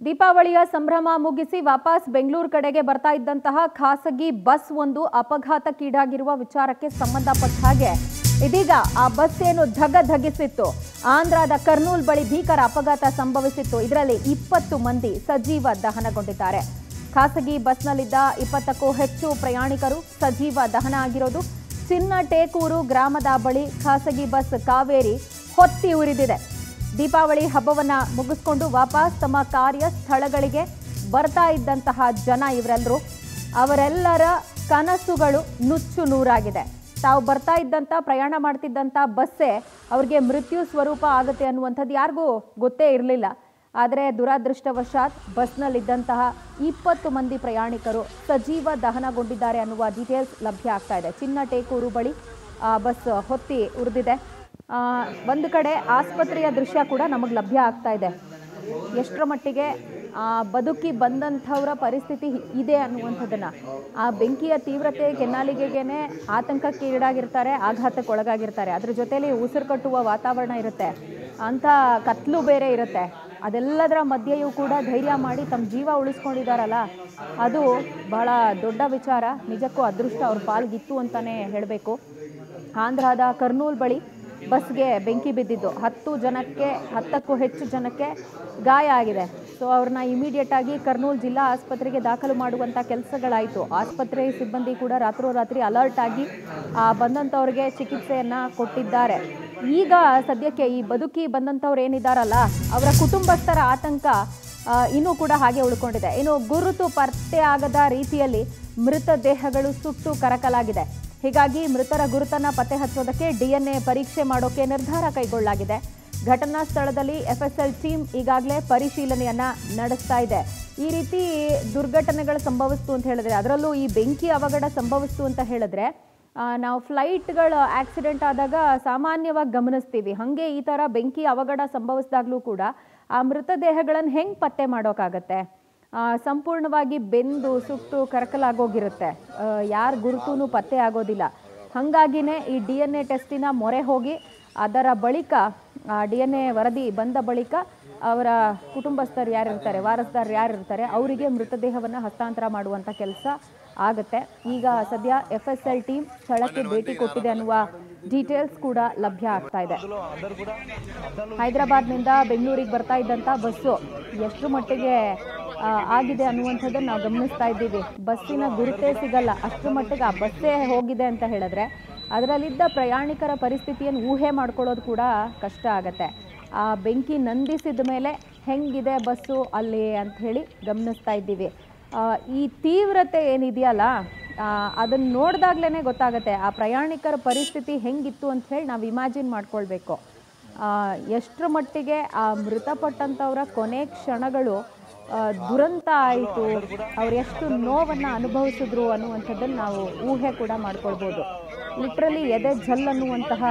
ದೀಪಾವಳಿಯ ಸಂಭ್ರಮ ಮುಗಿಸಿ ವಾಪಸ್ ಬೆಂಗಳೂರು ಕಡೆಗೆ ಬರ್ತಾ ಇದ್ದಂತಹ ಖಾಸಗಿ ಬಸ್ ಒಂದು ಅಪಘಾತಕ್ಕೀಡಾಗಿರುವ ವಿಚಾರಕ್ಕೆ ಸಂಬಂಧಪಟ್ಟ ಹಾಗೆ ಇದೀಗ ಆ ಬಸ್ ಏನು ಧಗಧಗಿಸಿತ್ತು. ಆಂಧ್ರದ ಕರ್ನೂಲ್ ಬಳಿ ಭೀಕರ ಅಪಘಾತ ಸಂಭವಿಸಿತ್ತು. ಇದರಲ್ಲಿ 20 ಮಂದಿ ಸಜೀವ ದಹನಗೊಂಡಿದ್ದಾರೆ. ಖಾಸಗಿ ಬಸ್ನಲ್ಲಿದ್ದ 20ಕ್ಕೂ ಹೆಚ್ಚು ಪ್ರಯಾಣಿಕರು ಸಜೀವ ದಹನ ಆಗಿರೋದು. ಚಿನ್ನಟೇಕೂರು ಗ್ರಾಮದ ಬಳಿ ಖಾಸಗಿ ಬಸ್ ಕಾವೇರಿ ಹೊತ್ತಿ ಉರಿದಿದೆ. ದೀಪಾವಳಿ ಹಬ್ಬವನ್ನ ಮುಗಿಸ್ಕೊಂಡು ವಾಪಸ್ ತಮ್ಮ ಕಾರ್ಯ ಸ್ಥಳಗಳಿಗೆ ಬರ್ತಾ ಇದ್ದಂತಹ ಜನ ಇವರೆಲ್ಲರೂ, ಅವರೆಲ್ಲರ ಕನಸುಗಳು ನುಚ್ಚು ನೂರಾಗಿದೆ. ತಾವು ಬರ್ತಾ ಇದ್ದಂಥ ಪ್ರಯಾಣ ಮಾಡ್ತಿದ್ದಂಥ ಬಸ್ಸೇ ಅವ್ರಿಗೆ ಮೃತ್ಯು ಸ್ವರೂಪ ಆಗುತ್ತೆ ಅನ್ನುವಂಥದ್ದು ಯಾರಿಗೂ ಗೊತ್ತೇ ಇರಲಿಲ್ಲ. ಆದರೆ ದುರಾದೃಷ್ಟವಶಾತ್ ಬಸ್ನಲ್ಲಿದ್ದಂತಹ 20 ಮಂದಿ ಪ್ರಯಾಣಿಕರು ಸಜೀವ ದಹನಗೊಂಡಿದ್ದಾರೆ ಅನ್ನುವ ಡೀಟೇಲ್ಸ್ ಲಭ್ಯ ಆಗ್ತಾ ಇದೆ. ಚಿನ್ನಟೇಕೂರು ಬಳಿ ಬಸ್ ಹೊತ್ತಿ ಉರಿದಿದೆ. ಒಂದು ಕಡೆ ಆಸ್ಪತ್ರೆಯ ದೃಶ್ಯ ಕೂಡ ನಮಗೆ ಲಭ್ಯ ಆಗ್ತಾ ಇದೆ. ಎಷ್ಟರ ಮಟ್ಟಿಗೆ ಬದುಕಿ ಬಂದಂಥವರ ಪರಿಸ್ಥಿತಿ ಇದೆ ಅನ್ನುವಂಥದ್ದನ್ನು, ಆ ಬೆಂಕಿಯ ತೀವ್ರತೆ ಕೆನ್ನಾಲಿಗೆಗೇನೆ ಆತಂಕಕ್ಕೆ ಈಡಾಗಿರ್ತಾರೆ, ಆಘಾತಕ್ಕೊಳಗಾಗಿರ್ತಾರೆ. ಅದ್ರ ಜೊತೆಯಲ್ಲಿ ಉಸಿರು ಕಟ್ಟುವ ವಾತಾವರಣ ಇರುತ್ತೆ, ಅಂಥ ಕತ್ಲು ಬೇರೆ ಇರುತ್ತೆ. ಅದೆಲ್ಲದರ ಮಧ್ಯೆಯೂ ಕೂಡ ಧೈರ್ಯ ಮಾಡಿ ತಮ್ಮ ಜೀವ ಉಳಿಸ್ಕೊಂಡಿದ್ದಾರಲ್ಲ, ಅದು ಬಹಳ ದೊಡ್ಡ ವಿಚಾರ. ನಿಜಕ್ಕೂ ಅದೃಷ್ಟ ಅವ್ರ ಪಾಲ್ಗಿತ್ತು ಅಂತಲೇ ಹೇಳಬೇಕು. ಆಂಧ್ರದ ಕರ್ನೂಲ್ ಬಳಿ ಬಸ್ಗೆ ಬೆಂಕಿ ಬಿದ್ದಿದ್ದು 10ಕ್ಕೂ ಹೆಚ್ಚು ಜನಕ್ಕೆ ಗಾಯ ಆಗಿದೆ. ಸೊ ಅವ್ರನ್ನ ಇಮಿಡಿಯೇಟ್ ಆಗಿ ಕರ್ನೂಲ್ ಜಿಲ್ಲಾ ಆಸ್ಪತ್ರೆಗೆ ದಾಖಲು ಮಾಡುವಂಥ ಕೆಲಸಗಳಾಯಿತು. ಆಸ್ಪತ್ರೆ ಸಿಬ್ಬಂದಿ ಕೂಡ ರಾತ್ರೋರಾತ್ರಿ ಅಲರ್ಟ್ ಆಗಿ ಬಂದಂಥವ್ರಿಗೆ ಚಿಕಿತ್ಸೆಯನ್ನು ಕೊಟ್ಟಿದ್ದಾರೆ. ಈಗ ಸದ್ಯಕ್ಕೆ ಈ ಬದುಕಿ ಬಂದಂಥವ್ರು ಏನಿದ್ದಾರಲ್ಲ, ಅವರ ಕುಟುಂಬಸ್ಥರ ಆತಂಕ ಇನ್ನೂ ಕೂಡ ಹಾಗೆ ಉಳ್ಕೊಂಡಿದೆ. ಇನ್ನು ಗುರುತು ಪತ್ತೆ ಆಗದ ರೀತಿಯಲ್ಲಿ ಮೃತದೇಹಗಳು ಸುಟ್ಟು ಕರಕಲಾಗಿದೆ. ಹೀಗಾಗಿ ಮೃತರ ಗುರುತನ್ನು ಪತ್ತೆ ಹಚ್ಚೋದಕ್ಕೆ DNA ಪರೀಕ್ಷೆ ಮಾಡೋಕೆ ನಿರ್ಧಾರ ಕೈಗೊಳ್ಳಲಾಗಿದೆ. ಘಟನಾ ಸ್ಥಳದಲ್ಲಿ FSL ಟೀಮ್ ಈಗಾಗಲೇ ಪರಿಶೀಲನೆಯನ್ನ ನಡೆಸ್ತಾ ಇದೆ. ಈ ರೀತಿ ದುರ್ಘಟನೆಗಳು ಸಂಭವಿಸ್ತು ಅಂತ ಹೇಳಿದ್ರೆ, ಅದರಲ್ಲೂ ಈ ಬೆಂಕಿ ಅವಘಡ ಸಂಭವಿಸ್ತು ಅಂತ ಹೇಳಿದ್ರೆ, ನಾವು ಫ್ಲೈಟ್ಗಳು ಆಕ್ಸಿಡೆಂಟ್ ಆದಾಗ ಸಾಮಾನ್ಯವಾಗಿ ಗಮನಿಸ್ತೀವಿ. ಹಾಗೆ ಈ ಥರ ಬೆಂಕಿ ಅವಘಡ ಸಂಭವಿಸಿದಾಗಲೂ ಕೂಡ ಆ ಮೃತದೇಹಗಳನ್ನು ಹೆಂಗೆ ಪತ್ತೆ ಮಾಡೋಕ್ಕಾಗತ್ತೆ? ಸಂಪೂರ್ಣವಾಗಿ ಬೆಂದು ಸುಟ್ಟು ಕರಕಲಾಗೋಗಿರುತ್ತೆ, ಯಾರ ಗುರುತೂ ಪತ್ತೆ ಆಗೋದಿಲ್ಲ. ಹಾಗಾಗಿನೇ ಈ DNA ಟೆಸ್ಟಿನ ಮೊರೆ ಹೋಗಿ ಅದರ ಬಳಿಕ DNA ವರದಿ ಬಂದ ಬಳಿಕ ಅವರ ಕುಟುಂಬಸ್ಥರು ಯಾರಿರ್ತಾರೆ, ವಾರಸ್ದಾರರು ಯಾರಿರ್ತಾರೆ, ಅವರಿಗೆ ಮೃತದೇಹವನ್ನು ಹಸ್ತಾಂತರ ಮಾಡುವಂಥ ಕೆಲಸ ಆಗುತ್ತೆ. ಈಗ ಸದ್ಯ FSL ಟೀಮ್ ಸ್ಥಳಕ್ಕೆ ಭೇಟಿ ಕೊಟ್ಟಿದೆ ಅನ್ನುವ ಡೀಟೇಲ್ಸ್ ಕೂಡ ಲಭ್ಯ ಆಗ್ತಾ ಇದೆ. ಹೈದರಾಬಾದ್ನಿಂದ ಬೆಂಗಳೂರಿಗೆ ಬರ್ತಾ ಇದ್ದಂಥ ಬಸ್ಸು ಎಷ್ಟು ಮಟ್ಟಿಗೆ ಆಗಿದೆ ಅನ್ನುವಂಥದ್ದನ್ನು ನಾವು ಗಮನಿಸ್ತಾ ಇದ್ದೀವಿ. ಬಸ್ಸಿನ ಗುರುತೇ ಸಿಗಲ್ಲ, ಅಷ್ಟರ ಮಟ್ಟಿಗೆ ಆ ಬಸ್ಸೇ ಹೋಗಿದೆ ಅಂತ ಹೇಳಿದ್ರೆ ಅದರಲ್ಲಿದ್ದ ಪ್ರಯಾಣಿಕರ ಪರಿಸ್ಥಿತಿಯನ್ನು ಊಹೆ ಮಾಡ್ಕೊಳ್ಳೋದು ಕೂಡ ಕಷ್ಟ ಆಗುತ್ತೆ. ಆ ಬೆಂಕಿ ನಂದಿಸಿದ ಮೇಲೆ ಹೆಂಗಿದೆ ಬಸ್ಸು ಅಲ್ಲಿ ಅಂತ ಹೇಳಿ ಗಮನಿಸ್ತಾ ಇದ್ದೀವಿ. ಈ ತೀವ್ರತೆ ಏನಿದೆಯಲ್ಲ, ಅದನ್ನು ನೋಡಿದಾಗ್ಲೇ ಗೊತ್ತಾಗುತ್ತೆ ಆ ಪ್ರಯಾಣಿಕರ ಪರಿಸ್ಥಿತಿ ಹೆಂಗಿತ್ತು ಅಂತ ಹೇಳಿ ನಾವು ಇಮ್ಯಾಜಿನ್ ಮಾಡ್ಕೊಳ್ಬೇಕು. ಎಷ್ಟರ ಮಟ್ಟಿಗೆ ಆ ಮೃತಪಟ್ಟಂಥವರ ಕೊನೆ ಕ್ಷಣಗಳು ದುರಂತ ಆಯಿತು, ಅವ್ರು ಎಷ್ಟು ನೋವನ್ನು ಅನುಭವಿಸಿದ್ರು ಅನ್ನುವಂಥದ್ದನ್ನು ನಾವು ಊಹೆ ಕೂಡ ಮಾಡ್ಕೊಳ್ಬೋದು. ಲಿಟ್ರಲಿ ಎದೆ ಝಲ್ ಅನ್ನುವಂತಹ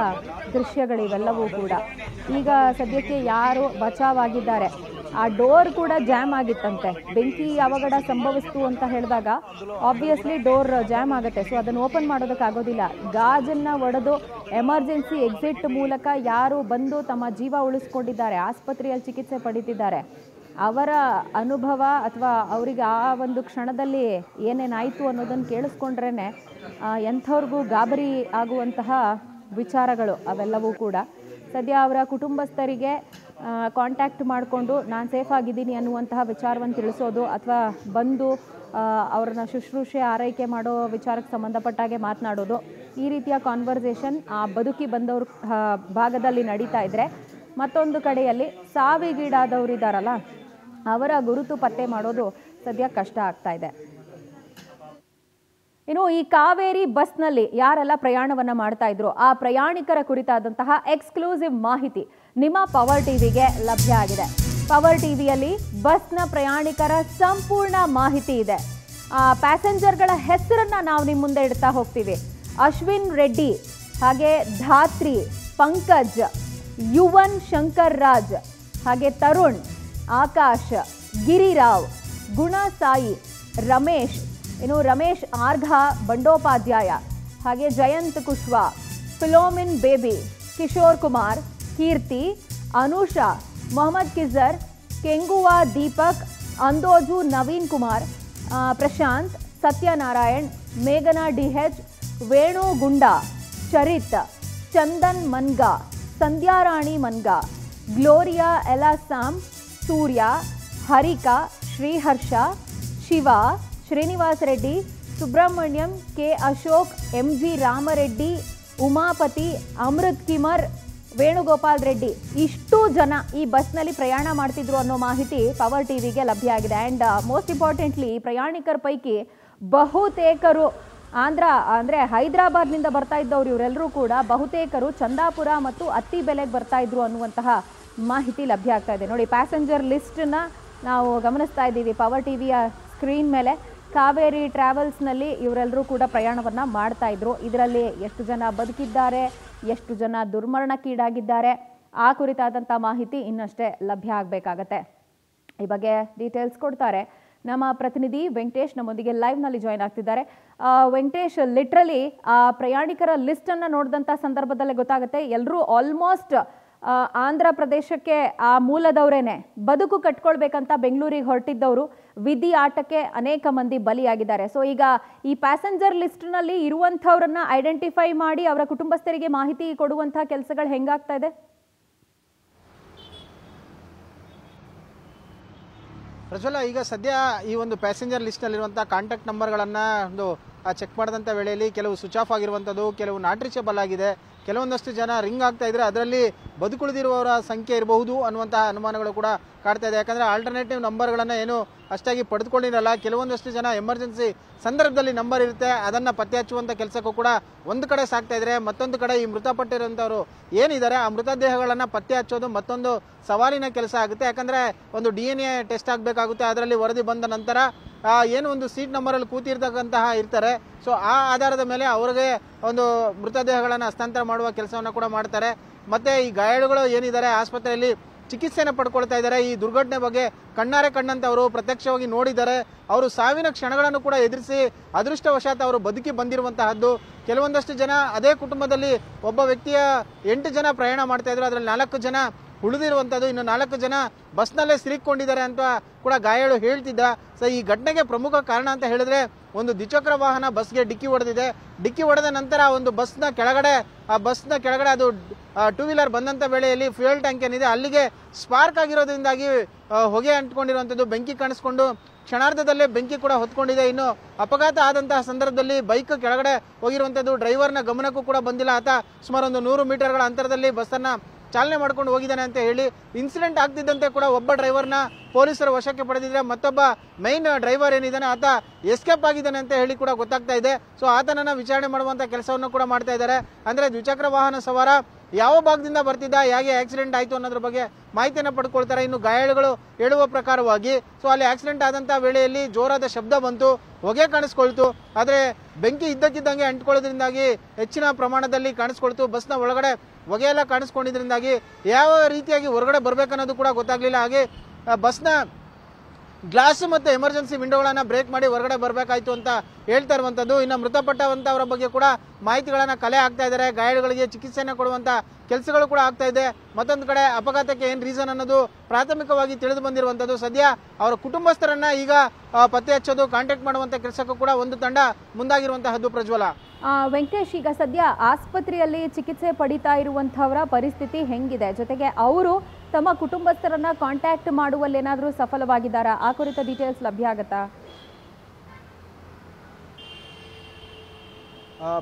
ದೃಶ್ಯಗಳಿವೆಲ್ಲವೂ ಕೂಡ. ಈಗ ಸದ್ಯಕ್ಕೆ ಯಾರು ಬಚಾವಾಗಿದ್ದಾರೆ, ಆ ಡೋರ್ ಕೂಡ ಜಾಮ್ ಆಗಿತ್ತಂತೆ. ಬೆಂಕಿ ಅವಘಡ ಸಂಭವಿಸ್ತು ಅಂತ ಹೇಳಿದಾಗ ಆಬ್ವಿಯಸ್ಲಿ ಡೋರ್ ಜಾಮ್ ಆಗುತ್ತೆ, ಸೊ ಅದನ್ನು ಓಪನ್ ಮಾಡೋದಕ್ಕಾಗೋದಿಲ್ಲ. ಗಾಜನ್ನು ಒಡೆದು ಎಮರ್ಜೆನ್ಸಿ ಎಕ್ಸಿಟ್ ಮೂಲಕ ಯಾರು ಬಂದು ತಮ್ಮ ಜೀವ ಉಳಿಸ್ಕೊಂಡಿದ್ದಾರೆ, ಆಸ್ಪತ್ರೆಯಲ್ಲಿ ಚಿಕಿತ್ಸೆ ಪಡೀತಿದ್ದಾರೆ, ಅವರ ಅನುಭವ ಅಥವಾ ಅವರಿಗೆ ಆ ಒಂದು ಕ್ಷಣದಲ್ಲಿ ಏನೇನಾಯಿತು ಅನ್ನೋದನ್ನು ಕೇಳಿಸ್ಕೊಂಡ್ರೇ ಎಂಥವ್ರಿಗೂ ಗಾಬರಿ ಆಗುವಂತಹ ವಿಚಾರಗಳು ಅವೆಲ್ಲವೂ ಕೂಡ. ಸದ್ಯ ಅವರ ಕುಟುಂಬಸ್ಥರಿಗೆ ಕಾಂಟ್ಯಾಕ್ಟ್ ಮಾಡಿಕೊಂಡು ನಾನು ಸೇಫ್ ಆಗಿದ್ದೀನಿ ಅನ್ನುವಂತಹ ವಿಚಾರವನ್ನು ತಿಳಿಸೋದು ಅಥವಾ ಬಂದು ಅವ್ರನ್ನ ಶುಶ್ರೂಷೆ ಆರೈಕೆ ಮಾಡೋ ವಿಚಾರಕ್ಕೆ ಸಂಬಂಧಪಟ್ಟಾಗೆ ಮಾತನಾಡೋದು, ಈ ರೀತಿಯ ಕಾನ್ವರ್ಸೇಷನ್ ಆ ಬದುಕಿ ಬಂದವ್ರ ಭಾಗದಲ್ಲಿ ನಡೀತಾ ಇದ್ದರೆ, ಮತ್ತೊಂದು ಕಡೆಯಲ್ಲಿ ಸಾವಿಗೀಡಾದವರಿದ್ದಾರಲ್ಲ ಅವರ ಗುರುತು ಪತ್ತೆ ಮಾಡೋದು ಸದ್ಯ ಕಷ್ಟ ಆಗ್ತಾ ಇದೆ. ಇನ್ನು ಈ ಕಾವೇರಿ ಬಸ್ನಲ್ಲಿ ಯಾರೆಲ್ಲ ಪ್ರಯಾಣವನ್ನು ಮಾಡ್ತಾ ಇದ್ರು ಆ ಪ್ರಯಾಣಿಕರ ಕುರಿತಾದಂತಹ ಎಕ್ಸ್ಕ್ಲೂಸಿವ್ ಮಾಹಿತಿ ನಿಮ್ಮ ಪವರ್ ಟಿವಿಗೆ ಲಭ್ಯ ಆಗಿದೆ. ಪವರ್ ಟಿವಿಯಲ್ಲಿ ಬಸ್ನ ಪ್ರಯಾಣಿಕರ ಸಂಪೂರ್ಣ ಮಾಹಿತಿ ಇದೆ. ಪ್ಯಾಸೆಂಜರ್ಗಳ ಹೆಸರನ್ನ ನಾವು ನಿಮ್ಮ ಮುಂದೆ ಇಡ್ತಾ ಹೋಗ್ತೀವಿ. ಅಶ್ವಿನ್ ರೆಡ್ಡಿ, ಹಾಗೆ ಧಾತ್ರಿ, ಪಂಕಜ್, ಯುವನ್ ಶಂಕರ್ ರಾಜ್, ಹಾಗೆ ತರುಣ್, ಆಕಾಶ್, ಗಿರಿರಾವ್, ಗುಣಸಾಯಿ, ರಮೇಶ್, ಇನ್ನು ರಮೇಶ್ ಆರ್ಘಾ ಬಂಡೋಪಾಧ್ಯಾಯ, ಹಾಗೆ ಜಯಂತ್ ಕುಶ್ವಾ, ಫಿಲೋಮಿನ್ ಬೇಬಿ, ಕಿಶೋರ್ ಕುಮಾರ್, ಕೀರ್ತಿ, ಅನುಷಾ, ಮೊಹಮ್ಮದ್ ಕಿಜರ್, ಕೆಂಗುವಾ ದೀಪಕ್, ಅಂದೋಜು ನವೀನ್ ಕುಮಾರ್, ಪ್ರಶಾಂತ್, ಸತ್ಯನಾರಾಯಣ್, ಮೇಘನಾ ಡಿಹೆಚ್, ವೇಣು ಗುಂಡಾ, ಚರಿತ್, ಚಂದನ್ ಮನ್ಗಾ, ಸಂಧ್ಯಾರಾಣಿ ಮನ್ಗಾ, ಗ್ಲೋರಿಯಾ ಎಲಾಸಾಮ್, ಸೂರ್ಯ, ಹರಿಕಾ, ಶ್ರೀಹರ್ಷ, ಶಿವ, ಶ್ರೀನಿವಾಸ್ ರೆಡ್ಡಿ, ಸುಬ್ರಹ್ಮಣ್ಯಂ, ಕೆ ಅಶೋಕ್, ಎಂಜಿ ರಾಮರೆಡ್ಡಿ, ಉಮಾಪತಿ, ಅಮೃತ್ ಕಿಮರ್, ವೇಣುಗೋಪಾಲ್ ರೆಡ್ಡಿ ಇಷ್ಟು ಜನ ಈ ಬಸ್ನಲ್ಲಿ ಪ್ರಯಾಣ ಮಾಡ್ತಿದ್ರು ಅನ್ನೋ ಮಾಹಿತಿ ಪವರ್ ಟಿವಿಗೆ ಲಭ್ಯ ಆಗಿದೆ. ಆ್ಯಂಡ್ ಮೋಸ್ಟ್ ಇಂಪಾರ್ಟೆಂಟ್ಲಿ ಪ್ರಯಾಣಿಕರ ಪೈಕಿ ಬಹುತೇಕರು ಅಂದರೆ ಹೈದರಾಬಾದ್ನಿಂದ ಬರ್ತಾ ಇದ್ದವ್ರು ಇವರೆಲ್ಲರೂ ಕೂಡ ಬಹುತೇಕರು ಚಂದಾಪುರ ಮತ್ತು ಅತ್ತಿಬೆಲೆಗೆ ಬರ್ತಾ ಇದ್ರು ಅನ್ನುವಂತಹ ಮಾಹಿತಿ ಲಭ್ಯ ಆಗ್ತಾ ಇದೆ. ನೋಡಿ, ಪ್ಯಾಸೆಂಜರ್ ಲಿಸ್ಟನ್ನ ನಾವು ಗಮನಿಸ್ತಾ ಇದ್ದೀವಿ ಪವರ್ ಟಿವಿಯ ಸ್ಕ್ರೀನ್ ಮೇಲೆ. ಕಾವೇರಿ ಟ್ರಾವೆಲ್ಸ್ನಲ್ಲಿ ಇವರೆಲ್ಲರೂ ಕೂಡ ಪ್ರಯಾಣವನ್ನು ಮಾಡ್ತಾ ಇದ್ರು. ಇದರಲ್ಲಿ ಎಷ್ಟು ಜನ ಬದುಕಿದ್ದಾರೆ, ಎಷ್ಟು ಜನ ದುರ್ಮರಣಕ್ಕೀಡಾಗಿದ್ದಾರೆ, ಆ ಕುರಿತಾದಂಥ ಮಾಹಿತಿ ಇನ್ನಷ್ಟೇ ಲಭ್ಯ ಆಗಬೇಕಾಗತ್ತೆ. ಈ ಬಗ್ಗೆ ಡೀಟೇಲ್ಸ್ ಕೊಡ್ತಾರೆ ನಮ್ಮ ಪ್ರತಿನಿಧಿ ವೆಂಕಟೇಶ್, ನಮ್ಮೊಂದಿಗೆ ಲೈವ್ನಲ್ಲಿ ಜಾಯ್ನ್ ಆಗ್ತಿದ್ದಾರೆ. ವೆಂಕಟೇಶ್, ಲಿಟ್ರಲಿ ಆ ಪ್ರಯಾಣಿಕರ ಲಿಸ್ಟನ್ನು ನೋಡಿದಂಥ ಸಂದರ್ಭದಲ್ಲೇ ಗೊತ್ತಾಗುತ್ತೆ ಎಲ್ಲರೂ ಆಲ್ಮೋಸ್ಟ್ ಆಂಧ್ರ ಪ್ರದೇಶಕ್ಕೆ ಆ ಮೂಲದವರೇನೆ, ಬದುಕು ಕಟ್ಕೊಳ್ಬೇಕಂತ ಬೆಂಗಳೂರಿಗೆ ಹೊರಟಿದ್ದವರು ವಿಧಿ ಆಟಕ್ಕೆ ಅನೇಕ ಮಂದಿ ಬಲಿಯಾಗಿದ್ದಾರೆ. ಸೊ ಈಗ ಈ ಪ್ಯಾಸೆಂಜರ್ ಲಿಸ್ಟ್ನಲ್ಲಿ ಇರುವಂಥವ್ರನ್ನ ಐಡೆಂಟಿಫೈ ಮಾಡಿ ಅವರ ಕುಟುಂಬಸ್ಥರಿಗೆ ಮಾಹಿತಿ ಕೊಡುವಂಥ ಕೆಲಸಗಳು ಹೆಂಗಾಗ್ತಾ ಇದೆ? ಪ್ರಜ್ವಲ, ಈಗ ಸದ್ಯ ಈ ಒಂದು ಪ್ಯಾಸೆಂಜರ್ ಲಿಸ್ಟ್ನಲ್ಲಿರುವಂಥ ಕಾಂಟ್ಯಾಕ್ಟ್ ನಂಬರ್ಗಳನ್ನು ಒಂದು ಚೆಕ್ ಮಾಡಿದಂಥ ವೇಳೆಯಲ್ಲಿ ಕೆಲವು ಸ್ವಿಚ್ ಆಫ್ ಆಗಿರುವಂಥದ್ದು, ಕೆಲವು ನಾಟ್ ರೀಚಬಲ್ ಆಗಿದೆ, ಕೆಲವೊಂದಷ್ಟು ಜನ ರಿಂಗ್ ಆಗ್ತಾ ಇದ್ರೆ ಅದರಲ್ಲಿ ಬದುಕುಳಿದಿರುವವರ ಸಂಖ್ಯೆ ಇರಬಹುದು ಅನ್ನುವಂತಹ ಅನುಮಾನಗಳು ಕೂಡ ಕಾಡ್ತಾ ಇದೆ. ಯಾಕಂದರೆ ಆಲ್ಟರ್ನೇಟಿವ್ ನಂಬರ್ಗಳನ್ನು ಏನು ಅಷ್ಟಾಗಿ ಪಡೆದುಕೊಂಡಿರಲ್ಲ, ಕೆಲವೊಂದಷ್ಟು ಜನ ಎಮರ್ಜೆನ್ಸಿ ಸಂದರ್ಭದಲ್ಲಿ ನಂಬರ್ ಇರುತ್ತೆ, ಅದನ್ನು ಪತ್ತೆ ಹಚ್ಚುವಂಥ ಕೆಲಸಕ್ಕೂ ಕೂಡ ಒಂದು ಕಡೆ ಸಾಕ್ತಾ ಇದ್ದಾರೆ. ಮತ್ತೊಂದು ಕಡೆ ಈ ಮೃತಪಟ್ಟಿರುವಂಥವ್ರು ಏನಿದ್ದಾರೆ ಆ ಮೃತದೇಹಗಳನ್ನು ಪತ್ತೆ ಹಚ್ಚೋದು ಮತ್ತೊಂದು ಸವಾಲಿನ ಕೆಲಸ ಆಗುತ್ತೆ. ಯಾಕಂದರೆ ಒಂದು DNA ಟೆಸ್ಟ್ ಆಗಬೇಕಾಗುತ್ತೆ, ಅದರಲ್ಲಿ ವರದಿ ಬಂದ ನಂತರ ಏನು ಒಂದು ಸೀಟ್ ನಂಬರಲ್ಲಿ ಕೂತಿರ್ತಕ್ಕಂತಹ ಇರ್ತಾರೆ, ಸೊ ಆ ಆಧಾರದ ಮೇಲೆ ಅವರಿಗೆ ಒಂದು ಮೃತದೇಹಗಳನ್ನು ಹಸ್ತಾಂತರ ಮಾಡುವ ಕೆಲಸವನ್ನು ಕೂಡ ಮಾಡ್ತಾರೆ. ಮತ್ತೆ ಈ ಗಾಯಾಳುಗಳು ಏನಿದ್ದಾರೆ ಆಸ್ಪತ್ರೆಯಲ್ಲಿ ಚಿಕಿತ್ಸೆಯನ್ನು ಪಡ್ಕೊಳ್ತಾ ಇದ್ದಾರೆ. ಈ ದುರ್ಘಟನೆ ಬಗ್ಗೆ ಕಣ್ಣಾರೆ ಕಂಡಂತವರು ಪ್ರತ್ಯಕ್ಷವಾಗಿ ನೋಡಿದ್ದಾರೆ. ಅವರು ಸಾವಿನ ಕ್ಷಣಗಳನ್ನು ಕೂಡ ಎದುರಿಸಿ ಅದೃಷ್ಟವಶಾತ್ ಅವರು ಬದುಕಿ ಬಂದಿರುವಂತಹದ್ದು. ಕೆಲವೊಂದಷ್ಟು ಜನ ಅದೇ ಕುಟುಂಬದಲ್ಲಿ ಒಬ್ಬ ವ್ಯಕ್ತಿಯ 8 ಜನ ಪ್ರಯಾಣ ಮಾಡ್ತಾ ಇದ್ರು, ಅದರಲ್ಲಿ 4 ಜನ ಉಳಿದಿರುವಂಥದ್ದು, ಇನ್ನು 4 ಜನ ಬಸ್ನಲ್ಲೇ ಸಿಲುಕೊಂಡಿದ್ದಾರೆ ಅಂತ ಕೂಡ ಗಾಯಾಳು ಹೇಳ್ತಿದ್ದ. ಸೊ ಈ ಘಟನೆಗೆ ಪ್ರಮುಖ ಕಾರಣ ಅಂತ ಹೇಳಿದ್ರೆ ಒಂದು ದ್ವಿಚಕ್ರ ವಾಹನ ಬಸ್ಗೆ ಡಿಕ್ಕಿ ಹೊಡೆದಿದೆ. ಡಿಕ್ಕಿ ಹೊಡೆದ ನಂತರ ಒಂದು ಬಸ್ನ ಕೆಳಗಡೆ ಅದು 2 ವೀಲರ್ ಬಂದಂತ ವೇಳೆಯಲ್ಲಿ ಫ್ಯೂಯಲ್ ಟ್ಯಾಂಕ್ ಏನಿದೆ ಅಲ್ಲಿಗೆ ಸ್ಪಾರ್ಕ್ ಆಗಿರೋದ್ರಿಂದಾಗಿ ಹೊಗೆ ಅಂಟ್ಕೊಂಡಿರುವಂಥದ್ದು, ಬೆಂಕಿ ಕಾಣಿಸ್ಕೊಂಡು ಕ್ಷಣಾರ್ಧದಲ್ಲೇ ಬೆಂಕಿ ಕೂಡ ಹೊತ್ಕೊಂಡಿದೆ. ಇನ್ನು ಅಪಘಾತ ಆದಂತಹ ಸಂದರ್ಭದಲ್ಲಿ ಬೈಕ್ ಕೆಳಗಡೆ ಹೋಗಿರುವಂಥದ್ದು ಡ್ರೈವರ್ನ ಗಮನಕ್ಕೂ ಕೂಡ ಬಂದಿಲ್ಲ. ಆತ ಸುಮಾರು ಒಂದು 100 ಮೀಟರ್ಗಳ ಅಂತರದಲ್ಲಿ ಬಸ್ಸನ್ನ ಚಾಲನೆ ಮಾಡ್ಕೊಂಡು ಹೋಗಿದ್ದಾನೆ ಅಂತ ಹೇಳಿ ಇನ್ಸಿಡೆಂಟ್ ಆಗ್ತಿದ್ದಂತೆ ಕೂಡ ಒಬ್ಬ ಡ್ರೈವರ್ನ ಪೊಲೀಸರು ವಶಕ್ಕೆ ಪಡೆದಿದ್ರೆ, ಮತ್ತೊಬ್ಬ ಮೈನ್ ಡ್ರೈವರ್ ಏನಿದ್ದಾನೆ ಆತ ಎಸ್ಕೇಪ್ ಆಗಿದ್ದಾನೆ ಅಂತ ಹೇಳಿ ಕೂಡ ಗೊತ್ತಾಗ್ತಾ ಇದೆ. ಸೊ ಆತನನ್ನ ವಿಚಾರಣೆ ಮಾಡುವಂತ ಕೆಲಸವನ್ನು ಕೂಡ ಮಾಡ್ತಾ ಇದ್ದಾರೆ. ಅಂದ್ರೆ ದ್ವಿಚಕ್ರ ವಾಹನ ಸವಾರ ಯಾವ ಭಾಗದಿಂದ ಬರ್ತಿದ್ದ, ಹೇಗೆ ಆಕ್ಸಿಡೆಂಟ್ ಆಯ್ತು ಅನ್ನೋದ್ರ ಬಗ್ಗೆ ಮಾಹಿತಿಯನ್ನು ಪಡ್ಕೊಳ್ತಾರೆ. ಇನ್ನು ಗಾಯಾಳುಗಳು ಹೇಳುವ ಪ್ರಕಾರವಾಗಿ ಸೊ ಅಲ್ಲಿ ಆಕ್ಸಿಡೆಂಟ್ ಆದಂತಹ ವೇಳೆಯಲ್ಲಿ ಜೋರಾದ ಶಬ್ದ ಬಂತು, ಹೊಗೆ ಕಾಣಿಸ್ಕೊಳ್ತು, ಆದ್ರೆ ಬೆಂಕಿ ಇದ್ದಕ್ಕಿದ್ದಂಗೆ ಅಂಟ್ಕೊಳ್ಳೋದ್ರಿಂದಾಗಿ ಹೆಚ್ಚಿನ ಪ್ರಮಾಣದಲ್ಲಿ ಕಾಣಿಸ್ಕೊಳ್ತು. ಬಸ್ನ ಒಳಗಡೆ ಹೊಗೆ ಎಲ್ಲ ಕಾಣಿಸ್ಕೊಂಡಿದ್ರಿಂದಾಗಿ ಯಾವ ರೀತಿಯಾಗಿ ಹೊರಗಡೆ ಬರ್ಬೇಕನ್ನೋದು ಕೂಡ ಗೊತ್ತಾಗ್ಲಿಲ್ಲ. ಹಾಗೆ ಬಸ್ನ ಗ್ಲಾಸ್ ಮತ್ತೆ ಎಮರ್ಜೆನ್ಸಿ ವಿಂಡೋಗಳನ್ನ ಬ್ರೇಕ್ ಮಾಡಿ ಹೊರಗಡೆ ಬರಬೇಕಾಯ್ತು ಅಂತ ಹೇಳ್ತಾ ಇರುವಂತದ್ದು. ಇನ್ನು ಮೃತಪಟ್ಟವಂತವರ ಬಗ್ಗೆ ಕೂಡ ಮಾಹಿತಿಗಳನ್ನ ಕಲೆ ಆಗ್ತಾ ಇದ್ದಾರೆ. ಗಾಯಾಳುಗಳಿಗೆ ಚಿಕಿತ್ಸೆಯನ್ನು ಕೊಡುವಂತ ಕೆಲಸಗಳು ಕೂಡ ಆಗ್ತಾ ಇದೆ. ಮತ್ತೊಂದು ಕಡೆ ಅಪಘಾತಕ್ಕೆ ಏನ್ ರೀಸನ್ ಅನ್ನೋದು ಪ್ರಾಥಮಿಕವಾಗಿ ತಿಳಿದು ಬಂದಿರುವಂತದ್ದು. ಸದ್ಯ ಅವರ ಕುಟುಂಬಸ್ಥರನ್ನ ಈಗ ಪತ್ತೆ ಹಚ್ಚೋದು, ಕಾಂಟ್ಯಾಕ್ಟ್ ಮಾಡುವಂತ ಕೆಲಸಕ್ಕೂ ಕೂಡ ಒಂದು ತಂಡ ಮುಂದಾಗಿರುವಂತಹದ್ದು. ಪ್ರಜ್ವಲ, ವೆಂಕಟೇಶ್, ಈಗ ಸದ್ಯ ಆಸ್ಪತ್ರೆಯಲ್ಲಿ ಚಿಕಿತ್ಸೆ ಪಡಿತಾ ಇರುವಂತಹವರ ಪರಿಸ್ಥಿತಿ ಹೆಂಗಿದೆ, ಜೊತೆಗೆ ಅವರು ತಮ್ಮ ಕುಟುಂಬಸ್ಥರನ್ನ ಕಾಂಟ್ಯಾಕ್ಟ್ ಮಾಡುವಲ್ಲಿ ಏನಾದರೂ ಸಫಲವಾಗಿದ್ದಾರಾ, ಆ ಕುರಿತ ಡೀಟೇಲ್ಸ್ ಲಭ್ಯ ಆಗುತ್ತಾ?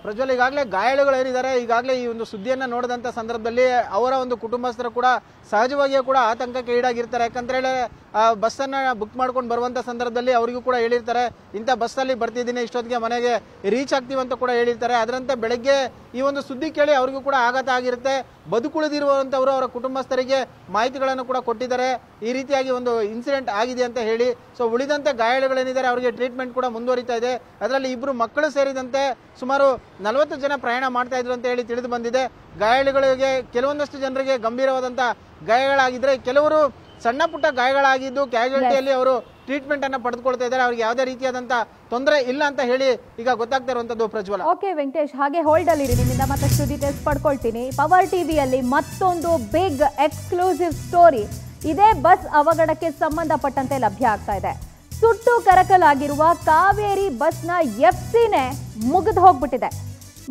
ಪ್ರಜ್ವಲ್, ಈಗಾಗಲೇ ಗಾಯಾಳುಗಳು ಏನಿದ್ದಾರೆ ಈಗಾಗಲೇ ಈ ಒಂದು ಸುದ್ದಿಯನ್ನ ನೋಡಿದಂತ ಸಂದರ್ಭದಲ್ಲಿ ಅವರ ಒಂದು ಕುಟುಂಬಸ್ಥರು ಕೂಡ ಸಹಜವಾಗಿಯೂ ಕೂಡ ಆತಂಕಕ್ಕೆ ಈಡಾಗಿರ್ತಾರೆ. ಯಾಕಂದ್ರೆ ಬಸ್ಸನ್ನ ಬುಕ್ ಮಾಡ್ಕೊಂಡು ಬರುವಂತ ಸಂದರ್ಭದಲ್ಲಿ ಅವರಿಗೂ ಕೂಡ ಹೇಳಿರ್ತಾರೆ, ಇಂಥ ಬಸ್ಸಲ್ಲಿ ಬರ್ತಿದ್ದೀನಿ, ಇಷ್ಟೊತ್ತಿಗೆ ಮನೆಗೆ ರೀಚ್ ಆಗ್ತೀವಿ ಅಂತ ಕೂಡ ಹೇಳಿರ್ತಾರೆ. ಅದರಂತೆ ಬೆಳಗ್ಗೆ ಈ ಒಂದು ಸುದ್ದಿ ಕೇಳಿ ಅವರಿಗೂ ಕೂಡ ಆಘಾತ ಆಗಿರುತ್ತೆ. ಬದುಕುಳಿದಿರುವಂತವರು ಅವರ ಕುಟುಂಬಸ್ಥರಿಗೆ ಮಾಹಿತಿಗಳನ್ನು ಕೂಡ ಕೊಟ್ಟಿದ್ದಾರೆ, ಈ ರೀತಿಯಾಗಿ ಒಂದು ಇನ್ಸಿಡೆಂಟ್ ಆಗಿದೆ ಅಂತ ಹೇಳಿ. ಸೊ ಉಳಿದಂತೆ ಗಾಯಾಳುಗಳೇನಿದ್ದಾರೆ ಅವರಿಗೆ ಟ್ರೀಟ್ಮೆಂಟ್ ಕೂಡ ಮುಂದುವರಿತಾ ಇದೆ. ಅದರಲ್ಲಿ 2 ಮಕ್ಕಳು ಸೇರಿದಂತೆ ಸುಮಾರು 40 ಜನ ಪ್ರಯಾಣ ಮಾಡ್ತಾ ಇದ್ರು ಅಂತ ಹೇಳಿ ತಿಳಿದು ಬಂದಿದೆ. ಗಾಯಾಳುಗಳಿಗೆ ಕೆಲವೊಂದಷ್ಟು ಜನರಿಗೆ ಗಂಭೀರವಾದಂತ ಗಾಯಗಳಾಗಿದ್ರೆ, ಕೆಲವರು ಸಣ್ಣ ಪುಟ್ಟ ಗಾಯಗಳಾಗಿದ್ದು ಕ್ಯಾಶುಯಾಲಿಟಿಯಲ್ಲಿ ಅವರು ಟ್ರೀಟ್ಮೆಂಟ್ ಅನ್ನ ಪಡೆದುಕೊಳ್ತಾ ಇದ್ದಾರೆ. ಅವ್ರಿಗೆ ಯಾವುದೇ ರೀತಿಯಾದಂತ ತೊಂದರೆ ಇಲ್ಲ ಅಂತ ಹೇಳಿ ಈಗ ಗೊತ್ತಾಗ್ತಾ ಇರುವಂತದ್ದು. ಪ್ರಜ್ವಲ, ಓಕೆ ವೆಂಕಟೇಶ್, ಹಾಗೆ ಹೋಲ್ಡ್ ಅಲ್ಲಿ ನಿಮ್ಮಿಂದ ಮತ್ತಷ್ಟು ಡೀಟೇಲ್ಸ್ ಪಡ್ಕೊಳ್ತೀನಿ. ಪವರ್ ಟಿವಿಯಲ್ಲಿ ಮತ್ತೊಂದು ಬಿಗ್ ಎಕ್ಸ್ಕ್ಲೂಸಿವ್ ಸ್ಟೋರಿ ಇದೇ ಬಸ್ ಅವಘಡಕ್ಕೆ ಸಂಬಂಧಪಟ್ಟಂತೆ ಲಭ್ಯ ಆಗ್ತಾ ಇದೆ. ಸುಟ್ಟು ಕರಕಲಾಗಿರುವ ಕಾವೇರಿ ಬಸ್ನ ಎಫ್ಸಿನೇ ಮುಗಿದು ಹೋಗ್ಬಿಟ್ಟಿದೆ.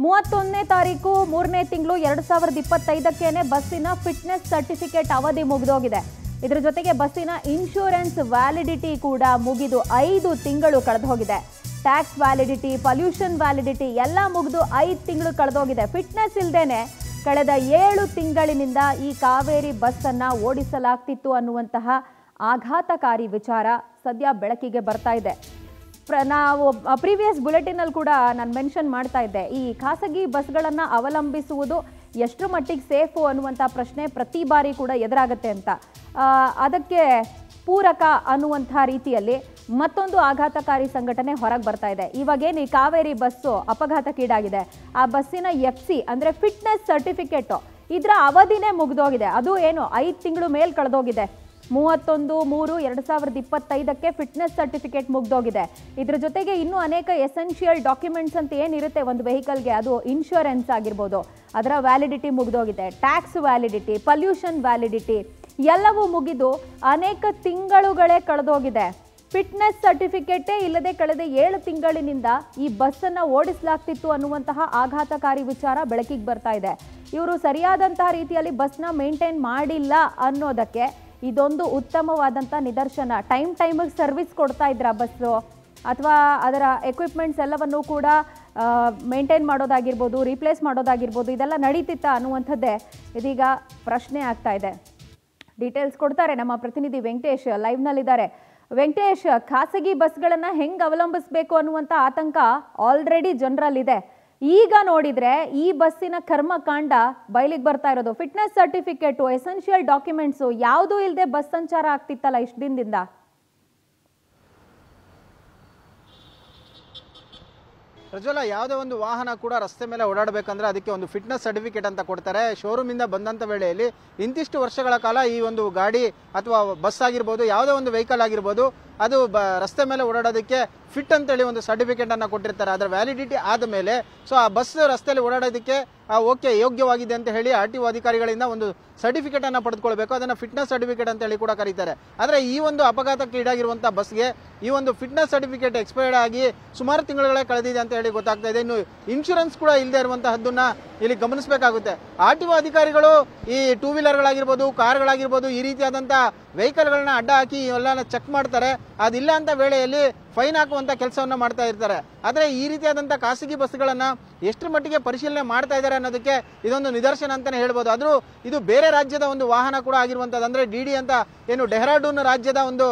31ನೇ ತಾರೀಕು 3ನೇ ತಿಂಗಳು 2025ಕ್ಕೇನೆ ಬಸ್ಸಿನ ಫಿಟ್ನೆಸ್ ಸರ್ಟಿಫಿಕೇಟ್ ಅವಧಿ ಮುಗಿದೋಗಿದೆ. ಇದರ ಜೊತೆಗೆ ಬಸ್ಸಿನ ಇನ್ಶೂರೆನ್ಸ್ ವ್ಯಾಲಿಡಿಟಿ ಕೂಡ ಮುಗಿದು 5 ತಿಂಗಳು ಕಳೆದು ಹೋಗಿದೆ. ಟ್ಯಾಕ್ಸ್ ವ್ಯಾಲಿಡಿಟಿ, ಪೊಲ್ಯೂಷನ್ ವ್ಯಾಲಿಡಿಟಿ ಎಲ್ಲ ಮುಗಿದು 5 ತಿಂಗಳು ಕಳೆದೋಗಿದೆ. ಫಿಟ್ನೆಸ್ ಇಲ್ಲದೇನೆ ಕಳೆದ 7 ತಿಂಗಳಿನಿಂದ ಈ ಕಾವೇರಿ ಬಸ್ಸನ್ನು ಓಡಿಸಲಾಗ್ತಿತ್ತು ಅನ್ನುವಂತಹ ಆಘಾತಕಾರಿ ವಿಚಾರ ಸದ್ಯ ಬೆಳಕಿಗೆ ಬರ್ತಾ ಇದೆ. ನಾವು ಪ್ರೀವಿಯಸ್ ಬುಲೆಟಿನಲ್ಲಿ ಕೂಡ ನಾನು ಮೆನ್ಷನ್ ಮಾಡ್ತಾ ಇದ್ದೆ, ಈ ಖಾಸಗಿ ಬಸ್ಗಳನ್ನು ಅವಲಂಬಿಸುವುದು ಎಷ್ಟರ ಮಟ್ಟಿಗೆ ಸೇಫು ಅನ್ನುವಂಥ ಪ್ರಶ್ನೆ ಪ್ರತಿ ಬಾರಿ ಕೂಡ ಎದುರಾಗುತ್ತೆ ಅಂತ. ಅದಕ್ಕೆ ಪೂರಕ ಅನ್ನುವಂಥ ರೀತಿಯಲ್ಲಿ ಮತ್ತೊಂದು ಆಘಾತಕಾರಿ ಸಂಘಟನೆ ಹೊರಗೆ ಬರ್ತಾ ಇದೆ. ಇವಾಗೇನು ಈ ಕಾವೇರಿ ಬಸ್ಸು ಅಪಘಾತಕ್ಕೀಡಾಗಿದೆ, ಆ ಬಸ್ಸಿನ ಎಫ್ಸಿ ಅಂದರೆ ಫಿಟ್ನೆಸ್ ಸರ್ಟಿಫಿಕೇಟು ಇದರ ಅವಧಿನೇ ಮುಗಿದೋಗಿದೆ. ಅದು ಏನು 5 ತಿಂಗಳು ಮೇಲೆ ಕಳೆದೋಗಿದೆ. 31/3/2025ಕ್ಕೆ ಫಿಟ್ನೆಸ್ ಸರ್ಟಿಫಿಕೇಟ್ ಮುಗ್ದೋಗಿದೆ. ಇದ್ರ ಜೊತೆಗೆ ಇನ್ನೂ ಅನೇಕ ಎಸೆನ್ಷಿಯಲ್ ಡಾಕ್ಯುಮೆಂಟ್ಸ್ ಅಂತ ಏನಿರುತ್ತೆ ಒಂದು ವೆಹಿಕಲ್ಗೆ, ಅದು ಇನ್ಶೂರೆನ್ಸ್ ಆಗಿರ್ಬೋದು, ಅದರ ವ್ಯಾಲಿಡಿಟಿ ಮುಗ್ದೋಗಿದೆ. ಟ್ಯಾಕ್ಸ್ ವ್ಯಾಲಿಡಿಟಿ, ಪೊಲ್ಯೂಷನ್ ವ್ಯಾಲಿಡಿಟಿ ಎಲ್ಲವೂ ಮುಗಿದು ಅನೇಕ ತಿಂಗಳುಗಳೇ ಕಳೆದೋಗಿದೆ. ಫಿಟ್ನೆಸ್ ಸರ್ಟಿಫಿಕೇಟೇ ಇಲ್ಲದೆ ಕಳೆದ 7 ತಿಂಗಳಿನಿಂದ ಈ ಬಸ್ಸನ್ನು ಓಡಿಸಲಾಗ್ತಿತ್ತು ಅನ್ನುವಂತಹ ಆಘಾತಕಾರಿ ವಿಚಾರ ಬೆಳಕಿಗೆ ಬರ್ತಾ ಇದೆ. ಇವರು ಸರಿಯಾದಂತಹ ರೀತಿಯಲ್ಲಿ ಬಸ್ನ ಮೇಂಟೈನ್ ಮಾಡಿಲ್ಲ ಅನ್ನೋದಕ್ಕೆ ಇದೊಂದು ಉತ್ತಮವಾದಂಥ ನಿದರ್ಶನ. ಟೈಮಿಗೆ ಸರ್ವಿಸ್ ಕೊಡ್ತಾ ಇದ್ರ ಬಸ್ಸು, ಅಥವಾ ಅದರ ಎಕ್ವಿಪ್ಮೆಂಟ್ಸ್ ಎಲ್ಲವನ್ನೂ ಕೂಡ ಮೇಂಟೈನ್ ಮಾಡೋದಾಗಿರ್ಬೋದು, ರೀಪ್ಲೇಸ್ ಮಾಡೋದಾಗಿರ್ಬೋದು, ಇದೆಲ್ಲ ನಡೀತಿತ್ತಾ ಅನ್ನುವಂಥದ್ದೇ ಇದೀಗ ಪ್ರಶ್ನೆ ಆಗ್ತಾ ಇದೆ. ಡೀಟೇಲ್ಸ್ ಕೊಡ್ತಾರೆ ನಮ್ಮ ಪ್ರತಿನಿಧಿ ವೆಂಕಟೇಶ್, ಲೈವ್ನಲ್ಲಿದ್ದಾರೆ. ವೆಂಕಟೇಶ್, ಖಾಸಗಿ ಬಸ್ಗಳನ್ನು ಹೆಂಗೆ ಅವಲಂಬಿಸಬೇಕು ಅನ್ನುವಂಥ ಆತಂಕ ಆಲ್ರೆಡಿ ಜನರಲ್ಲಿದೆ. ಈಗ ನೋಡಿದ್ರೆ ಈ ಬಸ್ಸಿನ ಕರ್ಮಕಾಂಡ ಬಯಲಿಗೆ ಬರ್ತಾ ಇರೋದು. ಫಿಟ್ನೆಸ್ ಸರ್ಟಿಫಿಕೇಟು, ಎಸೆನ್ಷಿಯಲ್ ಡಾಕ್ಯುಮೆಂಟ್ಸು ಯಾವುದೂ ಇಲ್ಲದೆ ಬಸ್ ಸಂಚಾರ ಆಗ್ತಿತ್ತಲ್ಲ ಇಷ್ಟು ದಿನದಿಂದ. ಪ್ರಜ್ವಲ, ಯಾವುದೇ ಒಂದು ವಾಹನ ಕೂಡ ರಸ್ತೆ ಮೇಲೆ ಓಡಾಡಬೇಕಂದ್ರೆ ಅದಕ್ಕೆ ಒಂದು ಫಿಟ್ನೆಸ್ ಸರ್ಟಿಫಿಕೇಟ್ ಅಂತ ಕೊಡ್ತಾರೆ. ಶೋರೂಮಿಂದ ಬಂದಂಥ ವೇಳೆಯಲ್ಲಿ ಇಂತಿಷ್ಟು ವರ್ಷಗಳ ಕಾಲ ಈ ಒಂದು ಗಾಡಿ ಅಥವಾ ಬಸ್ ಆಗಿರ್ಬೋದು, ಯಾವುದೇ ಒಂದು ವೆಹಿಕಲ್ ಆಗಿರ್ಬೋದು, ಅದು ರಸ್ತೆ ಮೇಲೆ ಓಡಾಡೋದಕ್ಕೆ ಫಿಟ್ ಅಂತೇಳಿ ಒಂದು ಸರ್ಟಿಫಿಕೇಟ್ ಅನ್ನು ಕೊಟ್ಟಿರ್ತಾರೆ. ಅದರ ವ್ಯಾಲಿಡಿಟಿ ಆದ ಮೇಲೆ ಸೊ ಆ ಬಸ್ ರಸ್ತೆಯಲ್ಲಿ ಓಡಾಡೋದಕ್ಕೆ ಓಕೆ ಯೋಗ್ಯವಾಗಿದೆ ಅಂತ ಹೇಳಿ RTO ಅಧಿಕಾರಿಗಳಿಂದ ಒಂದು ಸರ್ಟಿಫಿಕೇಟ್ ಅನ್ನು ಪಡೆದುಕೊಳ್ಬೇಕು. ಅದನ್ನು ಫಿಟ್ನೆಸ್ ಸರ್ಟಿಫಿಕೇಟ್ ಅಂತ ಹೇಳಿ ಕೂಡ ಕರೀತಾರೆ. ಆದರೆ ಈ ಒಂದು ಅಪಘಾತಕ್ಕೆ ಈಡಾಗಿರುವಂತಹ ಬಸ್ಗೆ ಈ ಒಂದು ಫಿಟ್ನೆಸ್ ಸರ್ಟಿಫಿಕೇಟ್ ಎಕ್ಸ್ಪೈರ್ಡ್ ಆಗಿ ಸುಮಾರು ತಿಂಗಳುಗಳೇ ಕಳೆದಿದೆ ಅಂತ ಹೇಳಿ ಗೊತ್ತಾಗ್ತಾ ಇದೆ. ಇನ್ನು ಇನ್ಶೂರೆನ್ಸ್ ಕೂಡ ಇಲ್ಲದೆ ಇರುವಂತಹದ್ದನ್ನ ಇಲ್ಲಿ ಗಮನಿಸಬೇಕಾಗುತ್ತೆ. RTO ಅಧಿಕಾರಿಗಳು ಈ 2 ವೀಲರ್ಗಳಾಗಿರ್ಬೋದು, ಕಾರ್ಗಳಾಗಿರ್ಬೋದು, ಈ ರೀತಿಯಾದಂತಹ ವೆಹಿಕಲ್ಗಳನ್ನ ಅಡ್ಡ ಹಾಕಿ ಎಲ್ಲ ಚೆಕ್ ಮಾಡ್ತಾರೆ. ಅದಿಲ್ಲ ಅಂತ ವೇಳೆಯಲ್ಲಿ ಫೈನ್ ಹಾಕುವಂತ ಕೆಲಸವನ್ನ ಮಾಡ್ತಾ ಇರ್ತಾರೆ. ಆದ್ರೆ ಈ ರೀತಿಯಾದಂತಹ ಖಾಸಗಿ ಬಸ್ಗಳನ್ನ ಎಷ್ಟರ ಮಟ್ಟಿಗೆ ಪರಿಶೀಲನೆ ಮಾಡ್ತಾ ಇದ್ದಾರೆ ಅನ್ನೋದಕ್ಕೆ ಇದೊಂದು ನಿದರ್ಶನ ಅಂತಾನೆ ಹೇಳ್ಬೋದು. ಆದ್ರೂ ಇದು ಬೇರೆ ರಾಜ್ಯದ ಒಂದು ವಾಹನ ಕೂಡ ಆಗಿರುವಂತದ್ದು. ಅಂದ್ರೆ DD ಅಂತ ಏನು ಡೆಹ್ರಾಡೂನ್ ರಾಜ್ಯದ ಒಂದು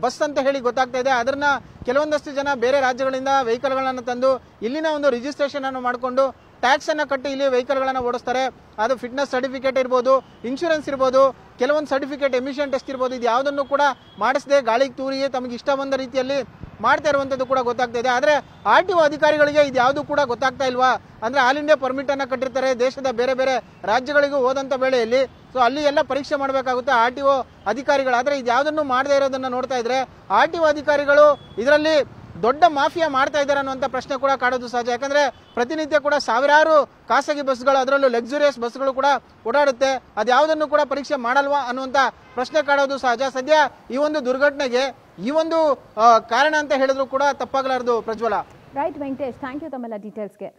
ಬಸ್ ಅಂತ ಹೇಳಿ ಗೊತ್ತಾಗ್ತಾ ಇದೆ. ಅದನ್ನ ಕೆಲವೊಂದಷ್ಟು ಜನ ಬೇರೆ ರಾಜ್ಯಗಳಿಂದ ವೆಹಿಕಲ್ಗಳನ್ನ ತಂದು ಇಲ್ಲಿನ ಒಂದು ರಿಜಿಸ್ಟ್ರೇಷನ್ ಅನ್ನು ಮಾಡಿಕೊಂಡು ಟ್ಯಾಕ್ಸ್ ಅನ್ನ ಕಟ್ಟಿ ಇಲ್ಲಿ ವೆಹಿಕಲ್ಗಳನ್ನ ಓಡಿಸ್ತಾರೆ. ಅದು ಫಿಟ್ನೆಸ್ ಸರ್ಟಿಫಿಕೇಟ್ ಇರ್ಬೋದು, ಇನ್ಶೂರೆನ್ಸ್ ಇರ್ಬೋದು, ಕೆಲವೊಂದು ಸರ್ಟಿಫಿಕೇಟ್, ಎಮಿಷನ್ ಟೆಸ್ಟ್ ಇರ್ಬೋದು, ಇದು ಯಾವುದನ್ನು ಕೂಡ ಮಾಡಿಸದೆ ಗಾಳಿಗೆ ತೂರಿಯೇ ತಮಗೆ ಇಷ್ಟ ಬಂದ ರೀತಿಯಲ್ಲಿ ಮಾಡ್ತಾ ಇರುವಂತದ್ದು ಕೂಡ ಗೊತ್ತಾಗ್ತಾ ಇದೆ. ಆದ್ರೆ RTO ಅಧಿಕಾರಿಗಳಿಗೆ ಇದು ಯಾವುದು ಕೂಡ ಗೊತ್ತಾಗ್ತಾ ಇಲ್ವಾ? ಅಂದ್ರೆ ಆಲ್ ಇಂಡಿಯಾ ಪರ್ಮಿಟ್ ಅನ್ನ ಕಟ್ಟಿರ್ತಾರೆ. ದೇಶದ ಬೇರೆ ಬೇರೆ ರಾಜ್ಯಗಳಿಗೂ ಹೋದಂತ ವೇಳೆಯಲ್ಲಿ ಸೊ ಅಲ್ಲಿ ಎಲ್ಲ ಪರೀಕ್ಷೆ ಮಾಡಬೇಕಾಗುತ್ತೆ RTO ಅಧಿಕಾರಿಗಳು. ಆದ್ರೆ ಇದು ಯಾವುದನ್ನು ಮಾಡದೇ ಇರೋದನ್ನ ನೋಡ್ತಾ ಇದ್ರೆ RTO ಅಧಿಕಾರಿಗಳು ಇದರಲ್ಲಿ ದೊಡ್ಡ ಮಾಫಿಯಾ ಮಾಡ್ತಾ ಇದ್ದಾರೆ ಅನ್ನುವಂಥ ಪ್ರಶ್ನೆ ಕೂಡ ಕಾಡೋದು ಸಹಜ. ಯಾಕಂದ್ರೆ ಪ್ರತಿನಿತ್ಯ ಕೂಡ ಸಾವಿರಾರು ಖಾಸಗಿ ಬಸ್ಗಳು, ಅದರಲ್ಲೂ ಲಕ್ಸುರಿಯಸ್ ಬಸ್ಗಳು ಕೂಡ ಓಡಾಡುತ್ತೆ. ಅದ್ಯಾವುದನ್ನು ಕೂಡ ಪರೀಕ್ಷೆ ಮಾಡಲ್ವಾ ಅನ್ನುವಂಥ ಪ್ರಶ್ನೆ ಕಾಡೋದು ಸಹಜ. ಸದ್ಯ ಈ ಒಂದು ದುರ್ಘಟನೆಗೆ ಈ ಒಂದು ಕಾರಣ ಅಂತ ಹೇಳಿದ್ರು ಕೂಡ ತಪ್ಪಾಗಲಾರದು. ಪ್ರಜ್ವಲ. ರೈಟ್ ವೆಂಕಟೇಶ್, ಥ್ಯಾಂಕ್ ಯು ತಮ್ಮೆಲ್ಲ ಡೀಟೇಲ್ಸ್ಗೆ.